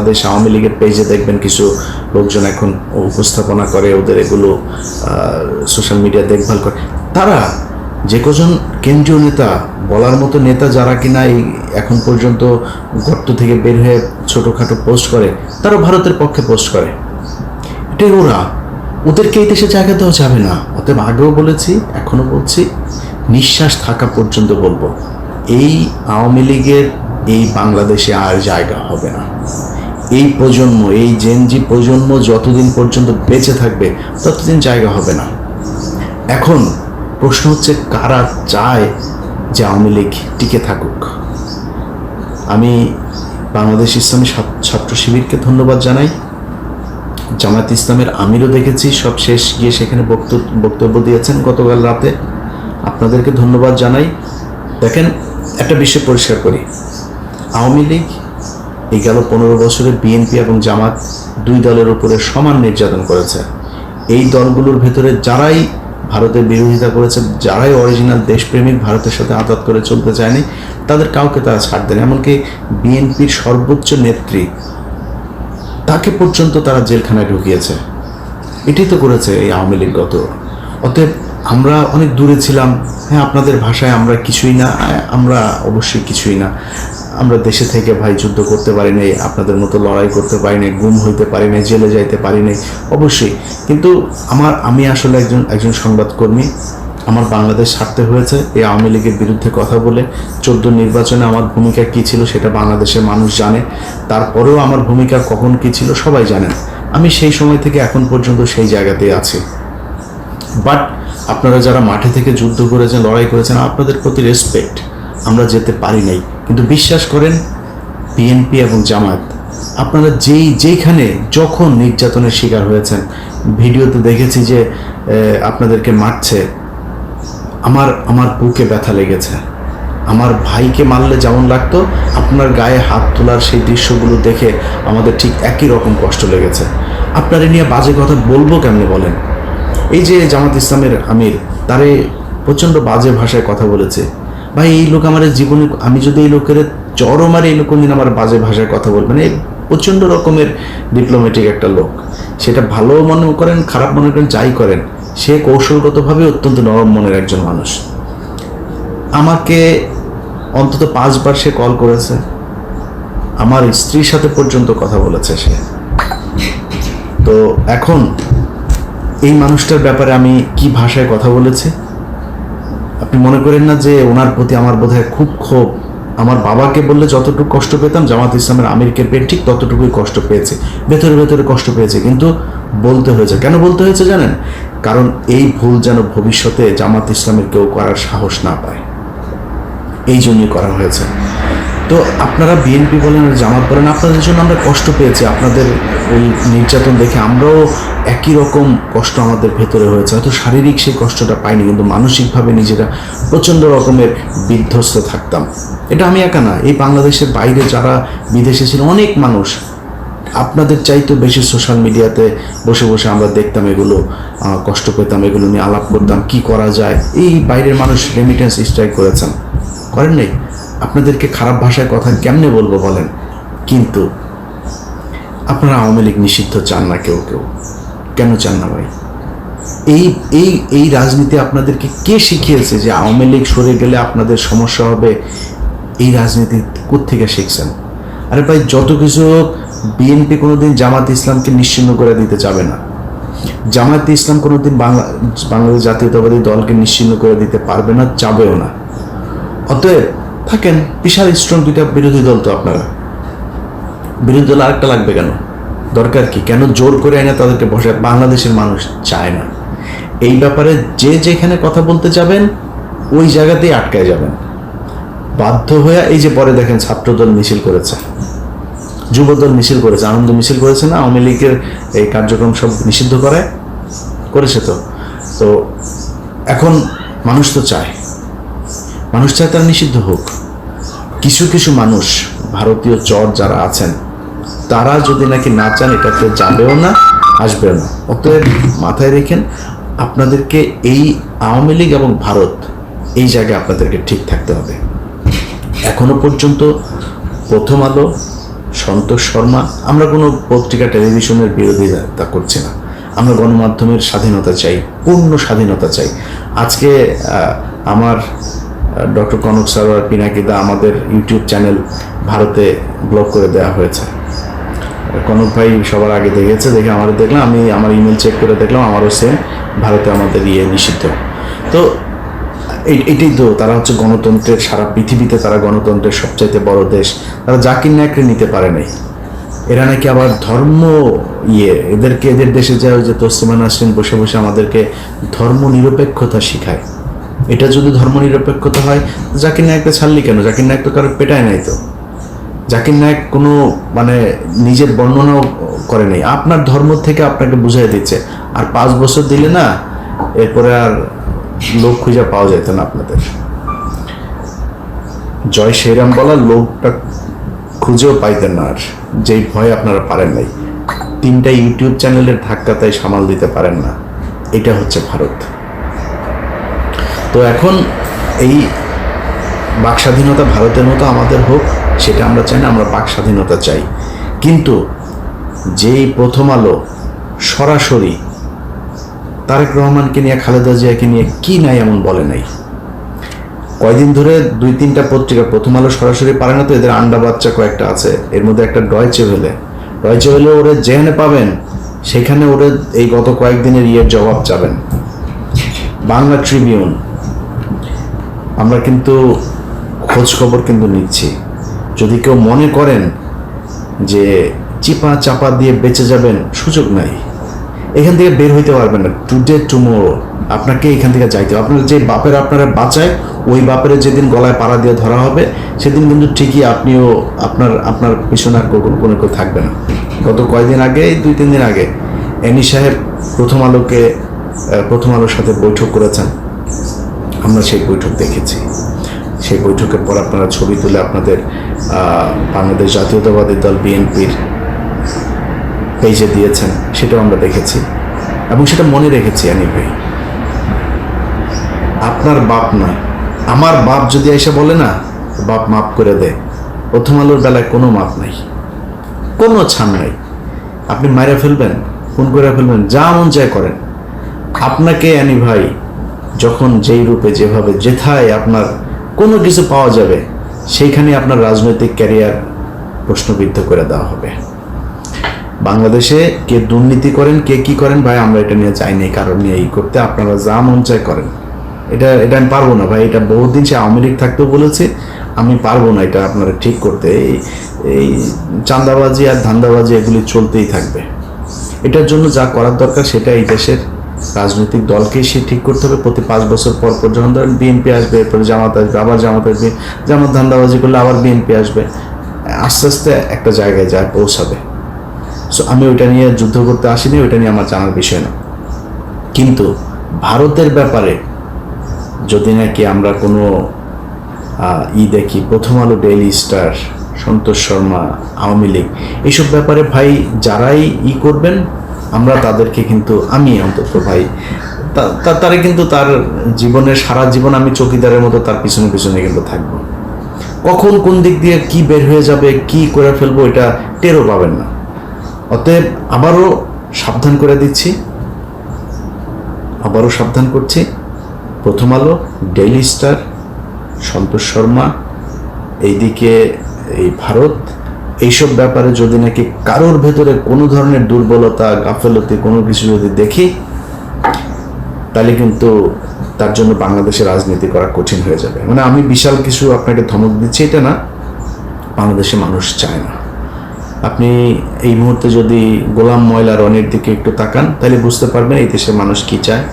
বাংলাদেশ আওয়ামী লীগের পেজে দেখবেন কিছু লোকজন এখন উপস্থাপনা করে, ওদের এগুলো সোশ্যাল মিডিয়া দেখভাল করে। তারা যে কজন কেন্দ্রীয় নেতা, বলার মতো নেতা যারা কিনা এই এখন পর্যন্ত গর্ত থেকে বের হয়ে ছোটোখাটো পোস্ট করে, তারা ভারতের পক্ষে পোস্ট করে। এটাই ওদেরকে এই দেশে জায়গা দেওয়া যাবে না। অতএব আগেও বলেছি, এখনও বলছি, নিঃশ্বাস থাকা পর্যন্ত বলবো, এই আওয়ামী লীগের এই বাংলাদেশে আর জায়গা হবে না। এই প্রজন্ম, এই জেনজি প্রজন্ম যতদিন পর্যন্ত বেঁচে থাকবে ততদিন জায়গা হবে না। এখন প্রশ্ন হচ্ছে, কারা চায় যে আওয়ামী লীগ টিকে থাকুক? আমি বাংলাদেশ ইসলামী ছাত্র শিবিরকে ধন্যবাদ জানাই। জামায়াত ইসলামের আমিরও দেখেছি সব শেষ গিয়ে সেখানে বক্তব্য দিয়েছেন গতকাল রাতে। আপনাদেরকে ধন্যবাদ জানাই। দেখেন, একটা বিষয় পরিষ্কার করি, আওয়ামী লীগ এই গেল 15 বছরে বিএনপি এবং জামাত দুই দলের উপরে সমান নির্যাতন করেছে। এই দলগুলোর ভেতরে যারাই ভারতের বিরোধিতা করেছে, যারাই অরিজিনাল দেশপ্রেমিক, ভারতের সাথে আঁতাত করে চলতে চায়নি, তাদের কাউকে তারা ছাড় দেন। এমনকি বিএনপির সর্বোচ্চ নেত্রী, তাকে পর্যন্ত তারা জেলখানায় ঢুকিয়েছে। এটাই তো করেছে এই আওয়ামী লীগ গত। অতএব আমরা অনেক দূরে ছিলাম। হ্যাঁ, আপনাদের ভাষায় আমরা কিছুই না, আমরা অবশ্যই কিছুই না। আমরা দেশে থেকে ভাই যুদ্ধ করতে পারি নাই, আপনাদের মতো লড়াই করতে পারি নাই, গুম হইতে পারি নাই, জেলে যাইতে পারি নাই, অবশ্যই। কিন্তু আমি আসলে একজন সংবাদকর্মী। আমার বাংলাদেশ ছাড়তে হয়েছে এই আওয়ামী লীগের বিরুদ্ধে কথা বলে। 14 নির্বাচনে আমার ভূমিকা কী ছিল সেটা বাংলাদেশের মানুষ জানে। তারপরেও আমার ভূমিকা কখন কী ছিল সবাই জানেন। আমি সেই সময় থেকে এখন পর্যন্ত সেই জায়গাতেই আছি। বাট আপনারা যারা মাঠে থেকে যুদ্ধ করেছেন, লড়াই করেছেন, আপনাদের প্রতি রেসপেক্ট। আমরা যেতে পারি নাই, কিন্তু বিশ্বাস করেন, বিএনপি এবং জামায়াত, আপনারা যেইখানে যখন নির্যাতনের শিকার হয়েছেন, ভিডিওতে দেখেছি যে আপনাদেরকে মারছে, আমার বুকে ব্যথা লেগেছে। আমার ভাইকে মারলে যেমন লাগতো, আপনার গায়ে হাত তোলার সেই দৃশ্যগুলো দেখে আমাদের ঠিক একই রকম কষ্ট লেগেছে। আপনারা নিয়ে বাজে কথা বলবো কেমনে বলেন? এই যে জামাত ইসলামের আমির, তারে প্রচণ্ড বাজে ভাষায় কথা বলেছে। ভাই, এই লোক আমার জীবনে, আমি যদি এই লোকের চরও মারি, এই লোক কোনদিন আমার বাজে ভাষায় কথা বলবেন। এই প্রচণ্ড রকমের ডিপ্লোম্যাটিক একটা লোক। সেটা ভালো মনে করেন, খারাপ মনে করেন, যাই করেন, সে কৌশলগতভাবে অত্যন্ত নরম মনের একজন মানুষ। আমাকে অন্তত 5 বার সে কল করেছে, আমার স্ত্রীর সাথে পর্যন্ত কথা বলেছে সে। তো এখন এই মানুষটার ব্যাপারে আমি কি ভাষায় কথা বলেছি? আপনি মনে করেন না যে ওনার প্রতি আমার বোধহয় খুব ক্ষোভ? আমার বাবাকে বললে যতটুকু কষ্ট পেতাম, জামাত ইসলামের আমিরকে পেয়ে ঠিক ততটুকুই কষ্ট পেয়েছে, ভেতরে ভেতরে কষ্ট পেয়েছে। কিন্তু বলতে হয়েছে। কেন বলতে হয়েছে জানেন? কারণ এই ভুল যেন ভবিষ্যতে জামাত ইসলামের কেউ করার সাহস না পায়, এই জন্যই করা হয়েছে। তো আপনারা বিএনপি বলেন, জামাত বলেন, আপনাদের জন্য আমরা কষ্ট পেয়েছি। আপনাদের ওই নির্যাতন দেখে আমরাও একই রকম কষ্ট আমাদের ভেতরে হয়েছে। হয়তো শারীরিক সেই কষ্টটা পাইনি, কিন্তু মানসিকভাবে নিজেরা প্রচণ্ড রকমের বিধ্বস্ত থাকতাম। এটা আমি একা না, এই বাংলাদেশের বাইরে যারা বিদেশে ছিল অনেক মানুষ, আপনাদের চাইতেও বেশি সোশ্যাল মিডিয়াতে বসে বসে আমরা দেখতাম এগুলো, কষ্ট পেতাম, এগুলো নিয়ে আলাপ করতাম, কি করা যায়। এই বাইরের মানুষ রেমিটেন্স স্ট্রাইক করেছেন, করেন নাই? আপনাদেরকে খারাপ ভাষায় কথা কেমনে বলবো বলেন? কিন্তু আপনারা আওয়ামী লীগ নিষিদ্ধ চান না, কেউ কেন চান না ভাই? এই রাজনীতি আপনাদেরকে কে শিখিয়েছে যে আওয়ামী লীগ সরে গেলে আপনাদের সমস্যা হবে? এই রাজনীতি কোত্থেকে শিখছেন? আরে ভাই, যত কিছু বিএনপি কোনোদিন জামাত ইসলামকে নিশ্চিহ্ন করে দিতে যাবে না। জামাত ইসলাম কোনোদিন বাংলাদেশ জাতীয়তাবাদী দলকে নিশ্চিহ্ন করে দিতে পারবে না, যাবেও না। অতএব থাকেন, বিশাল স্ট্রং দুইটা বিরোধী দল। তো আপনারা বিরোধী দল আরেকটা লাগবে কেন? দরকার কি? কেন জোর করে এনে তাদেরকে বসে? বাংলাদেশের মানুষ চায় না। এই ব্যাপারে যেখানে কথা বলতে যাবেন ওই জায়গাতেই আটকায় যাবেন বাধ্য হয়ে। এই যে পরে দেখেন ছাত্রদল মিছিল করেছে, যুবদল মিছিল করেছে, আনন্দ মিছিল করেছে না? আওয়ামী লীগের এই কার্যক্রম সব নিষিদ্ধ করেছে। তো এখন মানুষ তো চায়, তারা নিষিদ্ধ হোক। কিছু মানুষ, ভারতীয় চর যারা আছেন, তারা যদি নাকি না চান, এটাতে যাবেও না, আসবেও না। অতএব মাথায় রেখেন, আপনাদেরকে এই আওয়ামী লীগ এবং ভারত, এই জায়গায় আপনাদেরকে ঠিক থাকতে হবে। এখনো পর্যন্ত প্রথম আলো, সন্তোষ শর্মা। আমরা কোনো পত্রিকা টেলিভিশনের বিরোধিতা করছি না, আমরা গণমাধ্যমের স্বাধীনতা চাই, পূর্ণ স্বাধীনতা চাই। আজকে আমার ডক্টর কনক সারোয়ার পিনাকিদা আমাদের ইউটিউব চ্যানেল ভারতে ব্লক করে দেওয়া হয়েছে। কনক ভাই সবার আগে দেখেছে, দেখে আমাদের দেখলাম, আমি আমার ইমেল চেক করে দেখলাম, আমারও সেম, ভারতে আমাদের নিষিদ্ধ। তো এটাই তো, তারা হচ্ছে গণতন্ত্রের, সারা পৃথিবীতে তারা গণতন্ত্রের সবচাইতে বড় দেশ, তারা জাকির নায়ককে নিতে পারে নাই। এরা নাকি আবার ধর্ম এদেরকে এদের দেশে যায় যে তসলিমা নাসরিন বসে বসে আমাদেরকে ধর্ম নিরপেক্ষতা শিখায়। এটা যদি ধর্ম নিরপেক্ষতা হয়, জাকির নায়ককে ছাড়লি কেন? জাকির নায়ক তো কারো পেটায় নাই তো, জাকির নায়ক কোনো মানে নিজের বর্ণনাও করে নাই, আপনার ধর্ম থেকে আপনাকে বুঝাই দিচ্ছে। আর 5 বছর দিলে না, এরপরে আর লোক খুঁজে পাওয়া যেত না আপনাদের। জয় শ্রীরাম বলার লোকটা খুঁজেও পাইতেন না, আর যেই ভয় আপনারা পারেন নাই। 3টা ইউটিউব চ্যানেলের ধাক্কা তাই সামাল দিতে পারেন না। এটা হচ্ছে ভারত। তো এখন এই বাক স্বাধীনতা ভারতের মতো আমাদের হোক, সেটা আমরা চাই না, আমরা বাক স্বাধীনতা চাই। কিন্তু যেই প্রথম আলো সরাসরি তারেক রহমানকে নিয়ে, খালেদা জিয়াকে নিয়ে কি নাই এমন বলে নাই। কয়দিন ধরে 2-3টা পত্রিকা প্রথম আলো সরাসরি পারে না, তো এদের আন্ডা বাচ্চা কয়েকটা আছে, এর মধ্যে একটা ডয়চে ভেলে ওরে যেখানে পাবেন সেখানে ওরে এই গত কয়েকদিনের জবাব চাবেন। বাংলা ট্রিবিউন, আমরা কিন্তু খোঁজ খবর কিন্তু নিচ্ছি। যদি কেউ মনে করেন যে চিপা চাপা দিয়ে বেঁচে যাবেন, সুযোগ নাই, এখান থেকে বের হইতে পারবেন না। টুডে টুমোরো আপনাকে এখান থেকে যাইতে হবে। আপনার যে বাপের আপনারা বাঁচায়, ওই বাপের যেদিন গলায় পাড়া দিয়ে ধরা হবে, সেদিন কিন্তু ঠিকই আপনিও আপনার পিছনে আর কোনো কেউ থাকবে না। গত কয়েকদিন আগে, 2-3 দিন আগে এনি সাহেব প্রথম আলোর সাথে বৈঠক করেছেন, আমরা সেই বৈঠক দেখেছি। সেই বৈঠকের পর আপনারা ছবি তুলে আপনাদের বাংলাদেশ জাতীয়তাবাদী দল বিএনপির পেজে দিয়েছেন, সেটাও আমরা দেখেছি এবং সেটা মনে রেখেছি। ভাই, আপনার বাপ না, আমার বাপ যদি এসে বলে না, বাপ মাফ করে দে, প্রথম আলোর বেলায় কোনো মাপ নাই, কোনো ছাড় নাই। আপনি মাইরা ফেলবেন, খুন করে ফেলবেন, যা মন চায় করেন। আপনাকে ভাই যখন যেই রূপে যেভাবে যেথায় আপনার কোনো কিছু পাওয়া যাবে, সেইখানে আপনার রাজনৈতিক ক্যারিয়ার প্রশ্নবিদ্ধ করে দেওয়া হবে। বাংলাদেশে কে দুর্নীতি করেন, কে কি করেন, ভাই আমরা এটা নিয়ে চাইনি কারণ নিয়ে করতে, আপনারা যা মন চায় করেন। এটা আমি পারবো না ভাই, এটা বহুদিন সে আওয়ামী লীগ থাকতেও বলেছে, আমি পারবো না এটা আপনারা ঠিক করতে। এই চাঁদাবাজি আর ধান্দাবাজি এগুলি চলতেই থাকবে। এটার জন্য যা করার দরকার সেটা এই দেশের রাজনৈতিক দলকেই সে ঠিক করতে হবে। প্রতি 5 বছর পর যখন ধরেন বিএনপি আসবে, এরপরে জামাত আসবে, আবার জামাত আসবে, জামাত ধান্দাবাজি করলে আবার বিএনপি আসবে, আস্তে আস্তে একটা জায়গায় যায় পৌঁছাবে। সো আমি ওইটা নিয়ে যুদ্ধ করতে আসিনি, ওইটা নিয়ে আমার জানার বিষয় না। কিন্তু ভারতের ব্যাপারে যদি নাকি আমরা কোনো দেখি, প্রথম আলো, ডেইলি স্টার, সন্তোষ শর্মা, আওয়ামী লীগ, এইসব ব্যাপারে ভাই যারাই করবেন, আমরা তাদেরকে কিন্তু, আমি অন্তত ভাই তারে কিন্তু তার জীবনের সারা জীবন আমি চৌকিদারের মতো তার পিছনে পিছনে কিন্তু থাকবো। কখন কোন দিক দিয়ে কি বের হয়ে যাবে, কি করে ফেলবো, এটা টেরও পাবেন না। অতএব আবারও সাবধান করে দিচ্ছি, আবারও সাবধান করছি, প্রথম আলো, ডেইলি স্টার, সন্তোষ শর্মা, এইদিকে এই ভারত, এইসব ব্যাপারে যদি নাকি কারোর ভেতরে কোনো ধরনের দুর্বলতা, গাফেলতি, কোনো কিছু যদি দেখি, তাহলে কিন্তু তার জন্য বাংলাদেশে রাজনীতি করা কঠিন হয়ে যাবে। মানে আমি বিশাল কিছু আপনাকে ধমক দিচ্ছি এটা না, বাংলাদেশে মানুষ চায় না। আপনি এই মুহূর্তে যদি গোলাম ময়লা রনির দিকে একটু তাকান, তাহলে বুঝতে পারবেন এই দেশের মানুষ কি চায়।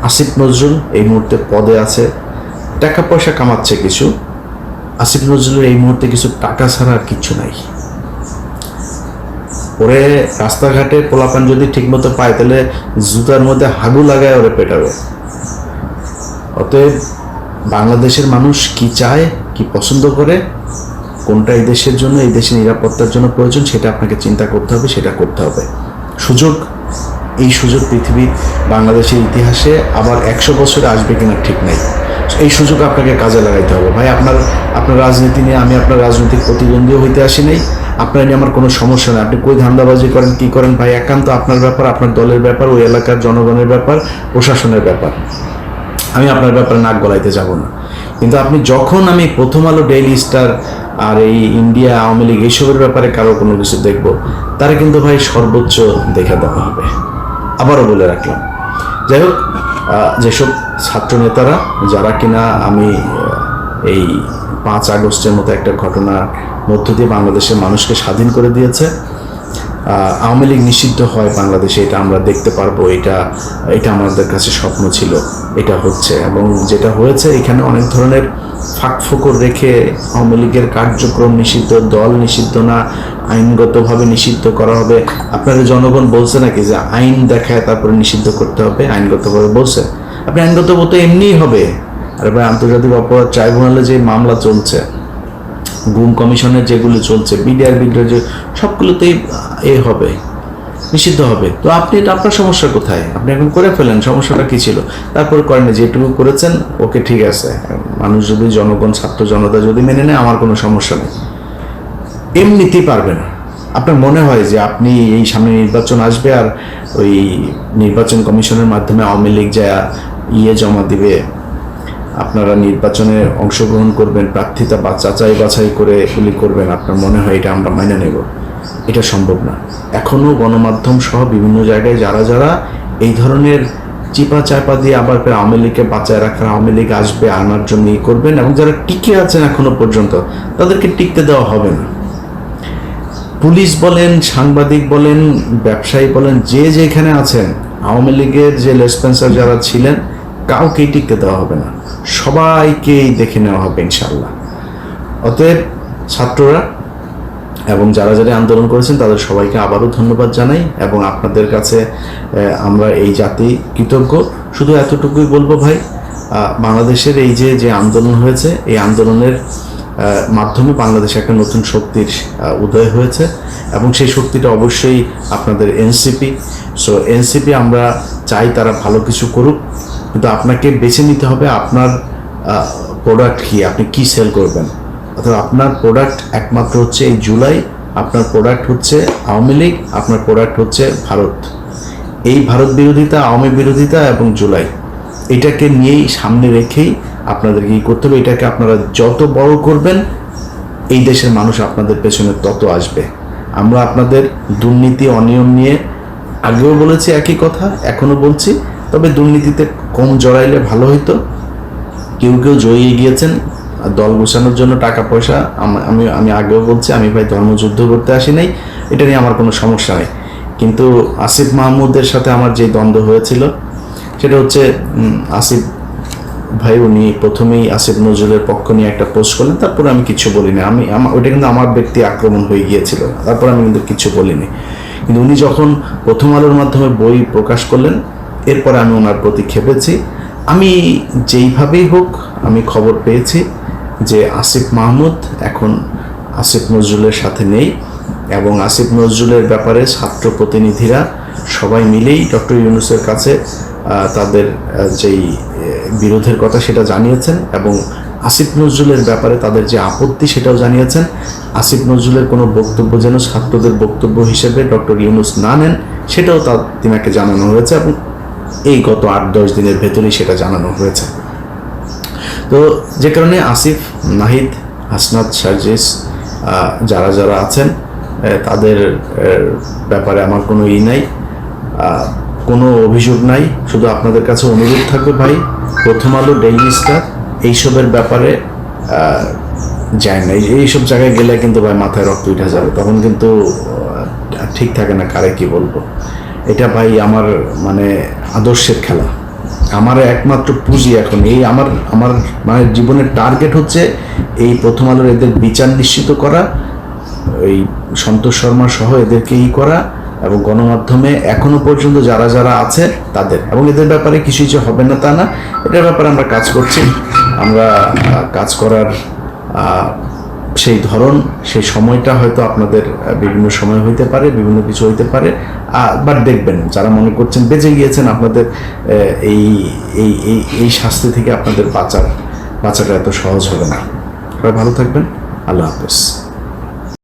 আসিফ নজরুল এই মুহূর্তে পদে আছে, টাকা পয়সা কামাচ্ছে কিছু। আসিফ নজরুলের এই মুহূর্তে কিছু টাকা ছাড়া আর কিচ্ছু নাই। ওরে রাস্তাঘাটে পোলাপান যদি ঠিকমতো পায়, তাহলে জুতার মধ্যে হাগু লাগায় ওরে পেটাবে। অতএব বাংলাদেশের মানুষ কি চায়, কি পছন্দ করে, কোনটা এই দেশের জন্য, এই দেশের নিরাপত্তার জন্য প্রয়োজন, সেটা আপনাকে চিন্তা করতে হবে, সেটা করতে হবে। এই সুযোগ পৃথিবীর বাংলাদেশের ইতিহাসে আবার 100 বছরে আসবে কিনা ঠিক নাই। এই সুযোগ আপনাকে কাজে লাগাইতে হবে ভাই। আপনার রাজনীতি নিয়ে আমি আপনার রাজনৈতিক প্রতিদ্বন্দ্বীও হইতে আসি নাই, আপনার নিয়ে আমার কোনো সমস্যা নেই। আপনি কই ধান্দাবাজি করেন, কি করেন ভাই, একান্ত আপনার ব্যাপার, আপনার দলের ব্যাপার, ওই এলাকার জনগণের ব্যাপার, প্রশাসনের ব্যাপার। আমি আপনার ব্যাপারে নাক গলাইতে যাব না। কিন্তু আপনি যখন আমি প্রথম আলো, ডেইলি স্টার আর এই ইন্ডিয়া আওয়ামী লীগ এইসবের ব্যাপারে কারো কোনো কিছু দেখব, তারা কিন্তু ভাই সর্বোচ্চ দেখে দেওয়া হবে। আবারও বলে রাখলাম। যাই হোক, যেসব ছাত্র নেতারা যারা কিনা আমি এই 5 আগস্টের মতো একটা ঘটনার মধ্য দিয়ে বাংলাদেশের মানুষকে স্বাধীন করে দিয়েছে, আওয়ামী লীগ নিষিদ্ধ হয় বাংলাদেশে, এটা আমরা দেখতে পারবো, এটা আমাদের কাছে স্বপ্ন ছিল, এটা হচ্ছে। এবং যেটা হয়েছে, এখানে অনেক ধরনের ফাঁকফোকর রেখে আওয়ামী লীগের কার্যক্রম নিষিদ্ধ, দল নিষিদ্ধ না, আইনগতভাবে নিষিদ্ধ করা হবে। আপনাদের জনগণ বলছে নাকি যে আইন দেখায় তারপরে নিষিদ্ধ করতে হবে? আইনগতভাবে বলছে? আপনি আইনগতভাবে তো এমনিই হবে। আর ভাই, আন্তর্জাতিক অপরাধ ট্রাইব্যুনালে যে মামলা চলছে, গুম কমিশনের যেগুলো চলছে, বিডিআর যে সবগুলোতেই হবে, নিষিদ্ধ হবে। তো আপনি এটা, আপনার সমস্যা কোথায়? আপনি এখন করে ফেলেন, সমস্যাটা কি ছিল? তারপরে করেন, যেটুকু করেছেন ওকে, ঠিক আছে। মানুষ যদি, জনগণ, ছাত্র জনতা যদি মেনে নেয়, আমার কোনো সমস্যা নেই। এমনিতেই পারবে না। আপনার মনে হয় যে আপনি এই সামনে নির্বাচন আসবে আর ওই নির্বাচন কমিশনের মাধ্যমে আওয়ামী লীগ যা জমা দিবে, আপনারা নির্বাচনে অংশগ্রহণ করবেন, প্রার্থিতা বা যাচাই বাছাই করে এগুলি করবেন, আপনার মনে হয় এটা আমরা মাইনে নেব? এটা সম্ভব না। এখনও গণমাধ্যম সহ বিভিন্ন জায়গায় যারা এই ধরনের চিপা চাপা দিয়ে আবার আওয়ামী লীগকে বাঁচায় রাখার, আওয়ামী লীগ আসবে আনার জন্য করবেন, এবং যারা টিকে আছেন এখনো পর্যন্ত, তাদেরকে টিকতে দেওয়া হবে না। পুলিশ বলেন, সাংবাদিক বলেন, ব্যবসায়ী বলেন, যে যেখানে আছেন, আওয়ামী লীগের যে লেসপেন্সার যারা ছিলেন, কাউকেই টিকতে দেওয়া হবে না, সবাইকেই দেখে নেওয়া হবে ইনশাল্লাহ। অতএব ছাত্ররা এবং যারা আন্দোলন করেছেন, তাদের সবাইকে আবারও ধন্যবাদ জানাই, এবং আপনাদের কাছে আমরা এই জাতি কৃতজ্ঞ। শুধু এতটুকুই বলবো ভাই, বাংলাদেশের এই যে আন্দোলন হয়েছে, এই আন্দোলনের মাধ্যমে বাংলাদেশে একটা নতুন শক্তির উদয় হয়েছে, এবং সেই শক্তিটা অবশ্যই আপনাদের এনসিপি। সো এনসিপি আমরা চাই তারা ভালো কিছু করুক, কিন্তু আপনাকে বেছে নিতে হবে আপনার প্রোডাক্ট কি, আপনি কি সেল করবেন। অর্থাৎ আপনার প্রোডাক্ট একমাত্র হচ্ছে এই জুলাই, আপনার প্রোডাক্ট হচ্ছে আওয়ামী লীগ, আপনার প্রোডাক্ট হচ্ছে ভারত। এই ভারত বিরোধিতা, আওয়ামী বিরোধিতা এবং জুলাই, এটাকে নিয়েই সামনে রেখেই আপনাদের কি করতে হবে। এটাকে আপনারা যত বড় করবেন, এই দেশের মানুষ আপনাদের পেছনে তত আসবে। আমরা আপনাদের দুর্নীতি, অনিয়ম নিয়ে আগেও বলেছি একই কথা, এখনো বলছি, তবে দুর্নীতিতে কম জড়াইলে ভালো হইতো। কেউ জড়িয়ে গিয়েছেন দল গোছানোর জন্য, টাকা পয়সা। আমি আগেও বলছি, আমি ভাই ধর্মযুদ্ধ করতে আসি নাই, এটা নিয়ে আমার কোনো সমস্যা নেই। কিন্তু আসিফ মাহমুদের সাথে আমার যে দ্বন্দ্ব হয়েছিল, সেটা হচ্ছে আসিফ ভাই, উনি প্রথমেই আসিফ নজরুলের পক্ষ নিয়ে একটা পোস্ট করলেন, তারপরে আমি কিছু বলিনি। ওইটা কিন্তু আমার ব্যক্তি আক্রমণ হয়ে গিয়েছিল, তারপর আমি কিন্তু কিছু বলিনি। কিন্তু উনি যখন প্রথম আলোর মাধ্যমে বই প্রকাশ করলেন, এরপরে আমি ওনার প্রতি খেপেছি। আমি যেইভাবেই হোক, আমি খবর পেয়েছি যে আসিফ মাহমুদ এখন আসিফ নজরুলের সাথে নেই, এবং আসিফ নজরুলের ব্যাপারে ছাত্র প্রতিনিধিরা সবাই মিলেই ডক্টর ইউনূসের কাছে তাদের যেই বিরোধের কথা সেটা জানিয়েছেন, এবং আসিফ নজরুলের ব্যাপারে তাদের যে আপত্তি সেটাও জানিয়েছেন। আসিফ নজরুলের কোনো বক্তব্য যেন ছাত্রদের বক্তব্য হিসেবে ডক্টর ইউনূস না নেন, সেটাও তিনাকে জানানো হয়েছে, এবং এই গত 8-10 দিনের ভেতরেই সেটা জানানো হয়েছে। তো যে কারণে আসিফ, নাহিদ, হাসনাত, সার্জিস যারা আছেন, তাদের ব্যাপারে আমার কোনো নাই, কোনো অভিযোগ নাই। শুধু আপনাদের কাছে অনুরোধ থাকবে ভাই, প্রথম আলো, ডেইলি স্টার এইসবের ব্যাপারে যায় না। এইসব জায়গায় গেলে কিন্তু ভাই মাথায় রক্ত উঠে যাবে, তখন কিন্তু ঠিক থাকে না কারে কি বলবো। এটা ভাই আমার মানে আদর্শের খেলা, আমার একমাত্র পুঁজি এখন এই আমার মানে জীবনের টার্গেট হচ্ছে এই প্রথম আলোর এদের বিচার নিশ্চিত করা, এই সন্তোষ শর্মা সহ এদেরকে করা, এবং গণমাধ্যমে এখনো পর্যন্ত যারা আছে তাদের, এবং এদের ব্যাপারে কিছুই যে হবে না তা না, এটার ব্যাপারে আমরা কাজ করছি। আমরা কাজ করার সেই ধরন, সেই সময়টা হয়তো আপনাদের বিভিন্ন সময় হইতে পারে, বিভিন্ন কিছু হইতে পারে, বাট দেখবেন যারা মনে করছেন বেঁচে গিয়েছেন, আপনাদের এই এই এই এই শাস্তি থেকে আপনাদের বাঁচাটা এত সহজ হবে না। সবাই ভালো থাকবেন, আল্লাহ হাফেজ।